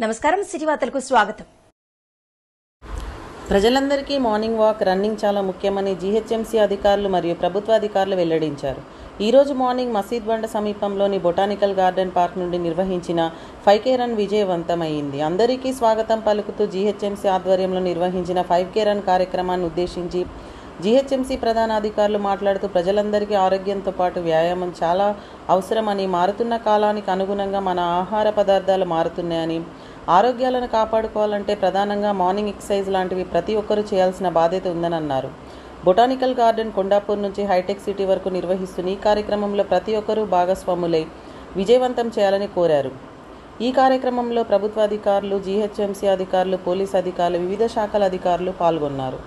నమస్కారం, సిటీ వార్తలకు స్వాగతం. ప్రజలందరికీ మార్నింగ్ వాక్, రన్నింగ్ చాలా ముఖ్యమని జీహెచ్ఎంసీ అధికారులు మరియు ప్రభుత్వ అధికారులు వెల్లడించారు. ఈ రోజు మార్నింగ్ మసీద్ బండ సమీపంలోని బొటానికల్ గార్డెన్ పార్క్ నుండి నిర్వహించిన 5K రన్ విజయవంతమైంది. అందరికీ స్వాగతం పలుకుతూ జీహెచ్ఎంసీ ఆధ్వర్యంలో నిర్వహించిన 5K రన్ కార్యక్రమాన్ని ఉద్దేశించి జీహెచ్ఎంసీ ప్రధానాధికారులు మాట్లాడుతూ ప్రజలందరికీ ఆరోగ్యంతో పాటు వ్యాయామం చాలా అవసరమని, మారుతున్న కాలానికి అనుగుణంగా మన ఆహార పదార్థాలు మారుతున్నాయని, ఆరోగ్యాలను కాపాడుకోవాలంటే ప్రధానంగా మార్నింగ్ ఎక్సర్సైజ్ లాంటివి ప్రతి ఒక్కరూ చేయాల్సిన బాధ్యత ఉందని అన్నారు. బొటానికల్ గార్డెన్ కొండాపూర్ నుంచి హైటెక్ సిటీ వరకు నిర్వహిస్తున్న ఈ కార్యక్రమంలో ప్రతి ఒక్కరూ భాగస్వాములై విజయవంతం చేయాలని కోరారు. ఈ కార్యక్రమంలో ప్రభుత్వ అధికారులు, జీహెచ్ఎంసీ అధికారులు, పోలీస్ అధికారులు, వివిధ శాఖల అధికారులు పాల్గొన్నారు.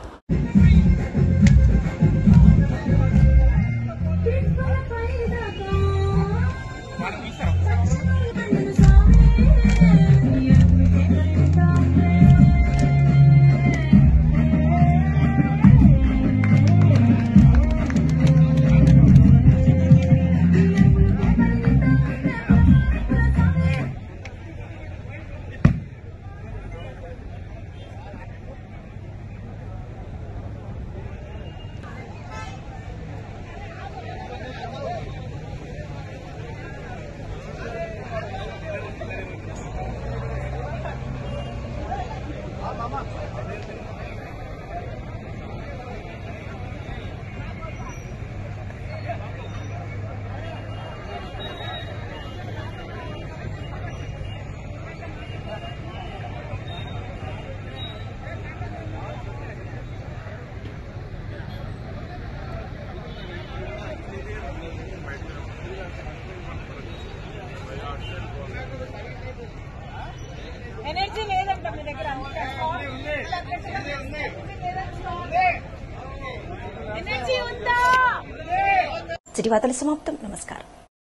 ఎనర్జీ లేదంట మీ దగ్గర. ఎనర్జీ ఉందా? సిటీ వార్తలు సమాప్తం. నమస్కారం.